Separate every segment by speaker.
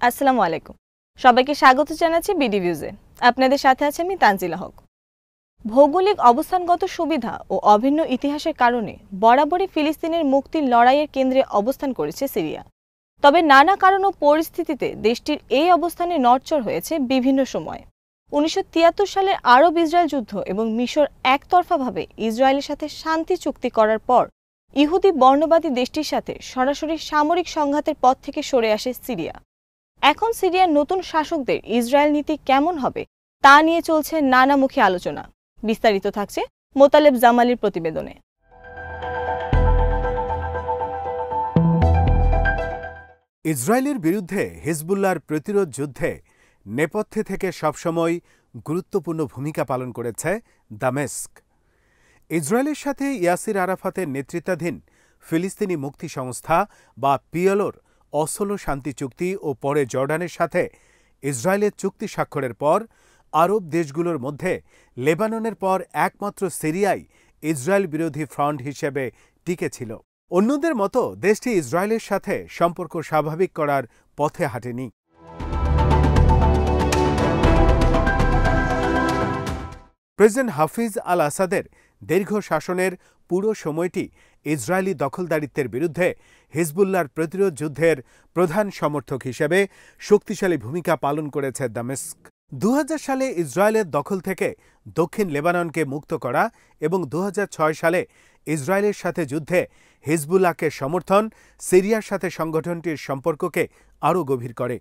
Speaker 1: আসসালামু আলাইকুম। সবাইকে স্বাগত জানাচ্ছি বিডি ভিউজে। আপনাদের সাথে আছে আমি তানজিলা হক। ভৌগোলিক অবস্থানগত সুবিধা ও অভিন্ন ইতিহাসের কারণে বরাবরই ফিলিস্তিনের মুক্তির লড়াইয়ের কেন্দ্রে অবস্থান করেছে সিরিয়া। তবে নানা কারণ ও পরিস্থিতিতে দেশটির এই অবস্থানে নড়চড় হয়েছে বিভিন্ন সময়। 1973 সালের আরব ইসরায়েল যুদ্ধ এবং মিশর একতরফাভাবে ইসরায়েলের সাথে শান্তি চুক্তি করার পর ইহুদি বর্ণবাদী দেশটির সাথে সরাসরি সামরিক সংঘাতের পথ থেকে সরে আসে সিরিয়া। এখন সিরিয়ার নতুন শাসকদের ইসরায়েল নীতি কেমন হবে তা নিয়ে চলছে নানামুখী আলোচনা। বিস্তারিত থাকছে মোতালেব জামালির প্রতিবেদনে।
Speaker 2: ইসরায়েলের বিরুদ্ধে হিজবুল্লাহর প্রতিরোধ যুদ্ধে নেপথ্যে থেকে সবসময় গুরুত্বপূর্ণ ভূমিকা পালন করেছে দামেস্ক। ইসরায়েলের সাথে ইয়াসির আরাফাতের নেতৃত্বাধীন ফিলিস্তিনি মুক্তি সংস্থা বা পিএলওর অসলো শান্তি চুক্তি ও পরে জর্ডানের সাথে ইসরায়েলের চুক্তি স্বাক্ষরের পর আরব দেশগুলোর মধ্যে লেবাননের পর একমাত্র সিরিয়াই ইসরায়েল বিরোধী ফ্রন্ট হিসেবে টিকে ছিল। অন্যদের মতো দেশটি ইসরায়েলের সাথে সম্পর্ক স্বাভাবিক করার পথে হাঁটেনি। প্রেসিডেন্ট হাফিজ আল আসাদের দীর্ঘ শাসনের পুরো সময়টি ইসরায়েলি দখলদারিত্বের বিরুদ্ধে হিজবুল্লাহর প্রতিরোধ যুদ্ধের প্রধান সমর্থক হিসেবে শক্তিশালী ভূমিকা পালন করেছে দামেস্ক। 2000 সালে ইসরায়েলের দখল থেকে দক্ষিণ লেবাননকে মুক্ত করা এবং 2006 সালে ইসরায়েলের সাথে যুদ্ধে হিজবুল্লাহকে সমর্থন সিরিয়ার সাথে সংগঠনটির সম্পর্ককে আরও গভীর করে।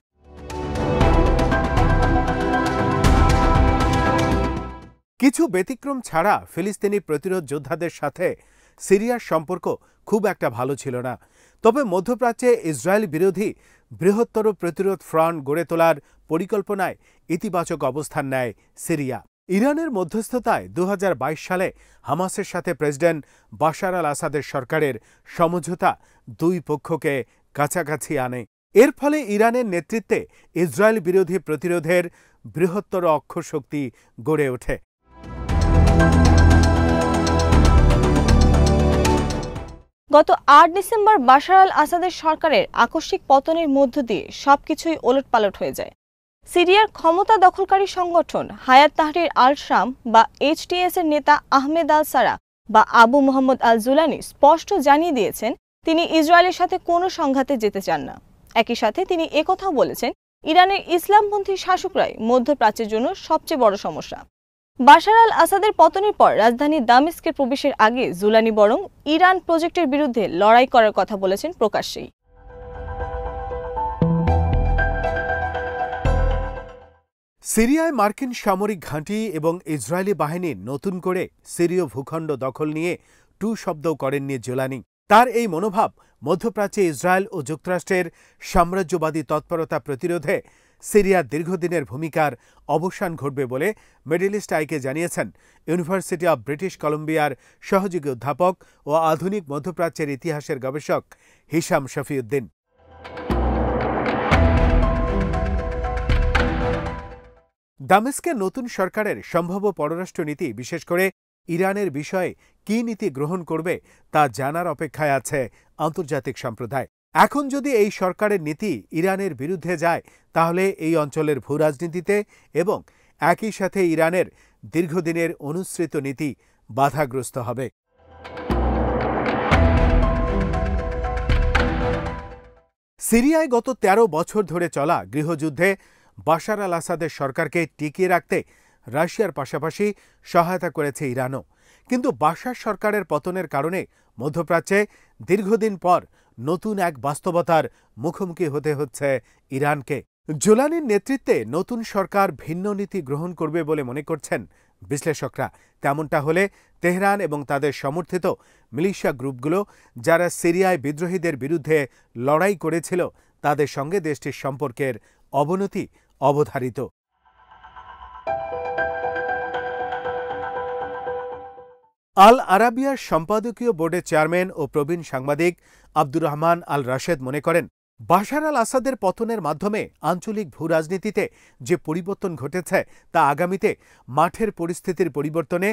Speaker 2: কিছু ব্যতিক্রম ছাড়া ফিলিস্তিনি প্রতিরোধ যোদ্ধাদের সাথে সিরিয়ার সম্পর্ক খুব একটা ভালো ছিল না। তবে মধ্যপ্রাচ্যে ইসরায়েল বিরোধী বৃহত্তর প্রতিরোধ ফ্রন্ট গড়ে তোলার পরিকল্পনায় ইতিবাচক অবস্থান নেয় সিরিয়া। ইরানের মধ্যস্থতায় 2022 সালে হামাসের সাথে প্রেসিডেন্ট বাশার আল আসাদের সরকারের সমঝোতা দুই পক্ষকে কাছাকাছি আনে। এর ফলে ইরানের নেতৃত্বে ইসরায়েল বিরোধী প্রতিরোধের বৃহত্তর অক্ষশক্তি গড়ে ওঠে।
Speaker 1: গত 8 ডিসেম্বর বাশার আল আসাদের সরকারের আকস্মিক পতনের মধ্য দিয়ে সবকিছুই ওলটপালট হয়ে যায়। সিরিয়ার ক্ষমতা দখলকারী সংগঠন হায়াত তাহরির আল শাম বা এইচটিএস এর নেতা আহমেদ আল সারা বা আবু মোহাম্মদ আল জুলানি স্পষ্ট জানিয়ে দিয়েছেন তিনি ইসরায়েলের সাথে কোনো সংঘাতে যেতে চান না। একই সাথে তিনি একথাও বলেছেন ইরানের ইসলামপন্থী শাসকরাই মধ্যপ্রাচ্যের জন্য সবচেয়ে বড় সমস্যা। বাশার আল আসাদের পতনের পর রাজধানী দামেস্কের প্রবেশের আগে জুলানি বরং ইরান প্রজেক্টের বিরুদ্ধে লড়াই করার কথা বলেছেন প্রকাশ্যেই।
Speaker 2: সিরিয়ায় মার্কিন সামরিক ঘাঁটি এবং ইসরায়েলি বাহিনীর নতুন করে সিরীয় ভূখণ্ড দখল নিয়ে টু শব্দও করেননি জুলানি। তার এই মনোভাব মধ্যপ্রাচ্যে ইসরায়েল ও যুক্তরাষ্ট্রের সাম্রাজ্যবাদী তৎপরতা প্রতিরোধে সিরিয়ার দীর্ঘদিনের ভূমিকার অবসান ঘটবে বলে মিডল ইস্ট আইকে জানিয়েছেন ইউনিভার্সিটি অব ব্রিটিশ কলম্বিয়ার সহযোগী অধ্যাপক ও আধুনিক মধ্যপ্রাচ্যের ইতিহাসের গবেষক হিশাম শফিউদ্দিন। দামেস্কের নতুন সরকারের সম্ভাব্য পররাষ্ট্রনীতি বিশেষ করে ইরানের বিষয়ে কী নীতি গ্রহণ করবে তা জানার অপেক্ষায় আছে আন্তর্জাতিক সম্প্রদায়। এখন যদি এই সরকারের নীতি ইরানের বিরুদ্ধে যায় তাহলে এই অঞ্চলের ভূরাজনীতিতে এবং একই সাথে ইরানের দীর্ঘদিনের অনুসৃত নীতি বাধাগ্রস্ত হবে। সিরিয়ায় গত 13 বছর ধরে চলা গৃহযুদ্ধে বাশার আল আসাদের সরকারকে টিকিয়ে রাখতে রাশিয়ার পাশাপাশি সহায়তা করেছে ইরানও। কিন্তু বাশার সরকারের পতনের কারণে মধ্যপ্রাচ্যে দীর্ঘদিন পর নতুন এক বাস্তবতার মুখোমুখি হতে হচ্ছে ইরানকে। জুলানির নেতৃত্বে নতুন সরকার ভিন্ন নীতি গ্রহণ করবে বলে মনে করছেন বিশ্লেষকরা। তেমনটা হলে তেহরান এবং তাদের সমর্থিত মিলিশিয়া গ্রুপগুলো যারা সিরিয়ায় বিদ্রোহীদের বিরুদ্ধে লড়াই করেছিল তাদের সঙ্গে দেশটির সম্পর্কের অবনতি অবধারিত। আল আরাবিয়ার সম্পাদকীয় বোর্ডের চেয়ারম্যান ও প্রবীণ সাংবাদিক আব্দুর রহমান আল রাশেদ মনে করেন বাশার আল আসাদের পতনের মাধ্যমে আঞ্চলিক ভূরাজনীতিতে যে পরিবর্তন ঘটেছে তা আগামীতে মাঠের পরিস্থিতির পরিবর্তনে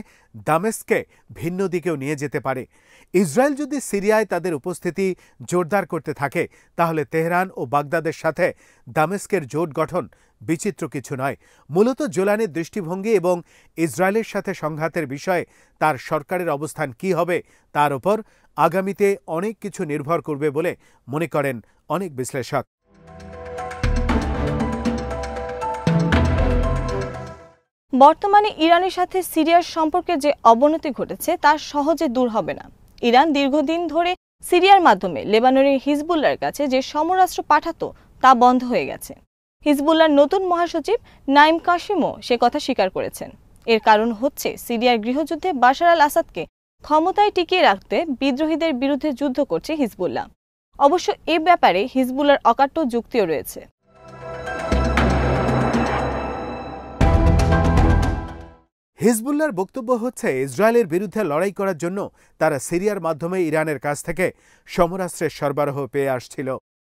Speaker 2: দামেস্ককে ভিন্ন দিকেও নিয়ে যেতে পারে। ইসরায়েল যদি সিরিয়ায় তাদের উপস্থিতি জোরদার করতে থাকে তাহলে তেহরান ও বাগদাদের সাথে দামেস্কের জোট গঠন বিচিত্র কিছু নয়। মূলত জোলানের দৃষ্টিভঙ্গি এবং ইসরায়েলের সাথে সংঘাতের বিষয়ে তার সরকারের অবস্থান কী হবে তার ওপর আগামীতে অনেক কিছু নির্ভর করবে বলে মনে করেন অনেক বিশ্লেষক।
Speaker 1: বর্তমানে ইরানের সাথে সিরিয়ার সম্পর্কে যে অবনতি ঘটেছে তা সহজে দূর হবে না। ইরান দীর্ঘদিন ধরে সিরিয়ার মাধ্যমে লেবাননের হিজবুল্লাহর কাছে যে সমরাস্ত্র পাঠাতো তা বন্ধ হয়ে গেছে। হিজবুল্লাহর নতুন মহাসচিব নাইম কাসিমও সে কথা স্বীকার করেছেন। এর কারণ হচ্ছে সিরিয়ার গৃহযুদ্ধে বাশার আল আসাদকে ক্ষমতায় টিকিয়ে রাখতে বিদ্রোহীদের বিরুদ্ধে যুদ্ধ করছে হিজবুল্লাহ। অবশ্য এ ব্যাপারে হিজবুল্লাহর অকাট্য যুক্তিও রয়েছে।
Speaker 2: হিজবুল্লাহর বক্তব্য হচ্ছে ইসরায়েলের বিরুদ্ধে লড়াই করার জন্য তারা সিরিয়ার মাধ্যমে ইরানের কাছ থেকে সমরাস্ত্রের সরবরাহ পেয়ে আসছিল।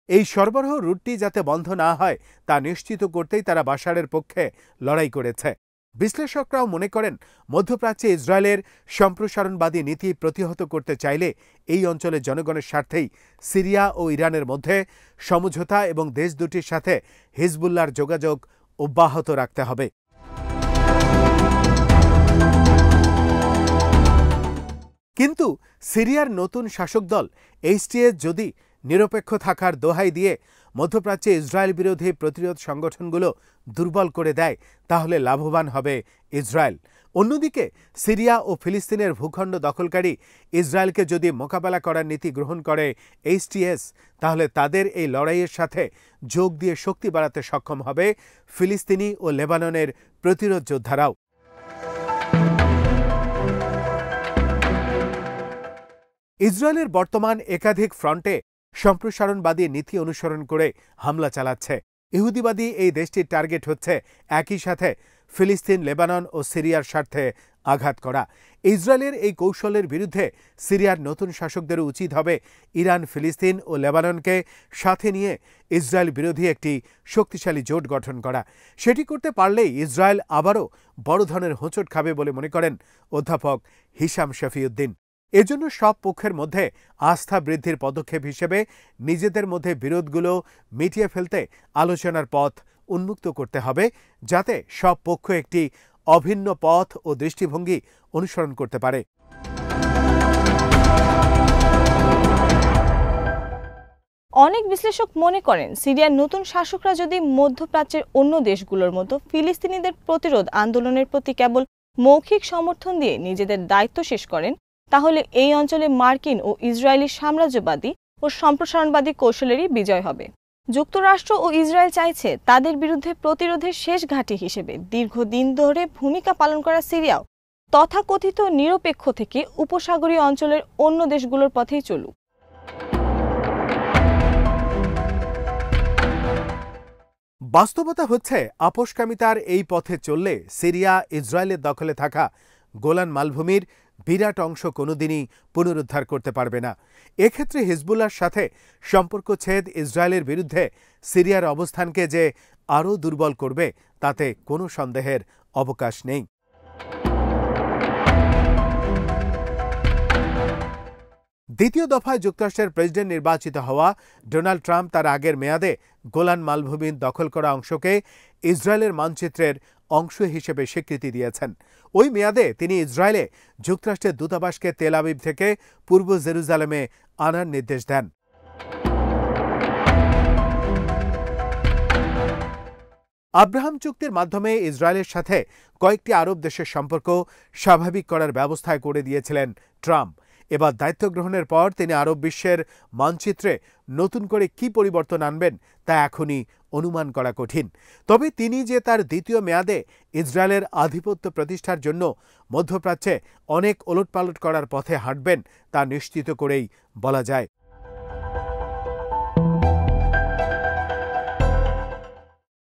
Speaker 2: এই সরবরাহ রুটটি যাতে বন্ধ না হয় তা নিশ্চিত করতেই তারা বাশারের পক্ষে লড়াই করেছে। বিশ্লেষকরাও মনে করেন মধ্যপ্রাচ্যে ইসরায়েলের সম্প্রসারণবাদী নীতি প্রতিহত করতে চাইলে এই অঞ্চলের জনগণের স্বার্থেই সিরিয়া ও ইরানের মধ্যে সমঝোতা এবং দেশ দুটির সাথে হিজবুল্লাহর যোগাযোগ অব্যাহত রাখতে হবে। কিন্তু সিরিয়ার নতুন শাসক দল এইচটিএস যদি নিরপেক্ষ থাকার দোহাই দিয়ে মধ্যপ্রাচ্যে ইসরায়েল বিরোধী প্রতিরোধ সংগঠনগুলো দুর্বল করে দেয় তাহলে লাভবান হবে ইসরায়েল। অন্যদিকে সিরিয়া ও ফিলিস্তিনের ভূখণ্ড দখলকারী ইসরায়েলকে যদি মোকাবেলা করার নীতি গ্রহণ করে এইচটিএস তাহলে তাদের এই লড়াইয়ের সাথে যোগ দিয়ে শক্তি বাড়াতে সক্ষম হবে ফিলিস্তিনি ও লেবাননের প্রতিরোধ যোদ্ধারাও। ইসরায়েলের বর্তমান একাধিক ফ্রন্টে সম্প্রসারণবাদী নীতি অনুসরণ করে হামলা চালাচ্ছে। ইহুদিবাদী এই দেশটির টার্গেট হচ্ছে একই সাথে ফিলিস্তিন, লেবানন ও সিরিয়ার স্বার্থে আঘাত করা। ইসরায়েলের এই কৌশলের বিরুদ্ধে সিরিয়ার নতুন শাসকদেরও উচিত হবে ইরান, ফিলিস্তিন ও লেবাননকে সাথে নিয়ে ইসরায়েল বিরোধী একটি শক্তিশালী জোট গঠন করা। সেটি করতে পারলেই ইসরায়েল আবারও বড় ধরনের হোঁচট খাবে বলে মনে করেন অধ্যাপক হিশাম শফিউদ্দিন। এজন্য সব পক্ষের মধ্যে আস্থা বৃদ্ধির পদক্ষেপ হিসেবে নিজেদের মধ্যে বিরোধগুলো মিটিয়ে ফেলতে আলোচনার পথ উন্মুক্ত করতে হবে, যাতে সব পক্ষ একটি অভিন্ন পথ ও দৃষ্টিভঙ্গি অনুসরণ করতে পারে।
Speaker 1: অনেক বিশ্লেষক মনে করেন সিরিয়ার নতুন শাসকরা যদি মধ্যপ্রাচ্যের অন্য দেশগুলোর মতো ফিলিস্তিনিদের প্রতিরোধ আন্দোলনের প্রতি কেবল মৌখিক সমর্থন দিয়ে নিজেদের দায়িত্ব শেষ করেন তাহলে এই অঞ্চলে মার্কিন ও ইসরায়েলি সাম্রাজ্যবাদী ও সম্প্রসারণবাদী কৌশলেরই বিজয় হবে। যুক্তরাষ্ট্র ও ইসরায়েল চাইছে তাদের বিরুদ্ধে প্রতিরোধের শেষ ঘাঁটি হিসেবে দীর্ঘদিন ধরে ভূমিকা পালন করা সিরিয়াও তথাকথিত নিরপেক্ষ থেকে উপসাগরীয় অঞ্চলের অন্য দেশগুলোর পথেই চলুক।
Speaker 2: বাস্তবতা হচ্ছে আপোষকামিতার এই পথে চললে সিরিয়া ইসরায়েলের দখলে থাকা গোলান মালভূমির বিরাট অংশ কোনোদিনই পুনরুদ্ধার করতে পারবে না। এক্ষেত্রে হিজবুল্লাহর সাথে সম্পর্ক ছেদ ইসরায়েলের বিরুদ্ধে সিরিয়ার অবস্থানকে যে আরও দুর্বল করবে তাতে কোনো সন্দেহের অবকাশ নেই। দ্বিতীয় দফায় যুক্তরাষ্ট্রের প্রেসিডেন্ট নির্বাচিত হওয়া ডোনাল্ড ট্রাম্প তার আগের মেয়াদে গোলান মালভূমির দখল করা অংশকে ইসরায়েলের মানচিত্রের অংশ হিসেবে স্বীকৃতি দিয়েছেন। ওই মেয়াদে তিনি ইসরায়েলে যুক্তরাষ্ট্রের দূতাবাসকে তেল আবিব থেকে পূর্ব জেরুজালেমে আনার নির্দেশ দেন। আব্রাহাম চুক্তির মাধ্যমে ইসরায়েলের সাথে কয়েকটি আরব দেশের সম্পর্ক স্বাভাবিক করার ব্যবস্থা করে দিয়েছিলেন ট্রাম্প। এবার দায়িত্ব গ্রহণের পর তিনি আরব বিশ্বের মানচিত্রে নতুন করে কি পরিবর্তন আনবেন তা এখনই অনুমান করা কঠিন। তবে তিনি যে তার দ্বিতীয় মেয়াদে ইসরায়েলের আধিপত্য প্রতিষ্ঠার জন্য মধ্যপ্রাচ্যে অনেক ওলটপালট করার পথে হাঁটবেন তা নিশ্চিত করেই বলা যায়।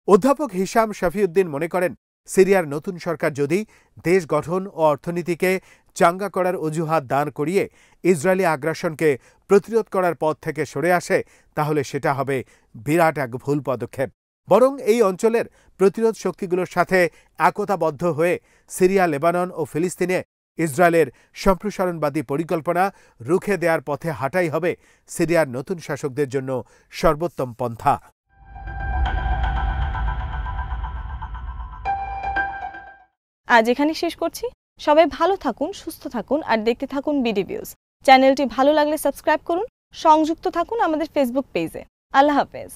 Speaker 2: অধ্যাপক হিশাম শফিউদ্দিন মনে করেন সিরিয়ার নতুন সরকার যদি দেশ গঠন ও অর্থনীতিকে চাঙ্গা করার অজুহাত দাঁড় করিয়ে ইসরায়েলি আগ্রাসনকে প্রতিরোধ করার পথ থেকে সরে আসে, তাহলে সেটা হবে বিরাট এক ভুল পদক্ষেপ। বরং এই অঞ্চলের প্রতিরোধ শক্তিগুলোর সাথে একতাবদ্ধ হয়ে সিরিয়া, লেবানন ও ফিলিস্তিনে ইসরায়েলের সম্প্রসারণবাদী পরিকল্পনা রুখে দেওয়ার পথে হাঁটাই হবে সিরিয়ার নতুন শাসকদের জন্য সর্বোত্তম পন্থা।
Speaker 1: আজ এখানে শেষ করছি। সবাই ভালো থাকুন, সুস্থ থাকুন আর দেখতে থাকুন বিডি ভিউজ। চ্যানেলটি ভালো লাগলে সাবস্ক্রাইব করুন, সংযুক্ত থাকুন আমাদের ফেসবুক পেজে। আল্লাহ হাফেজ।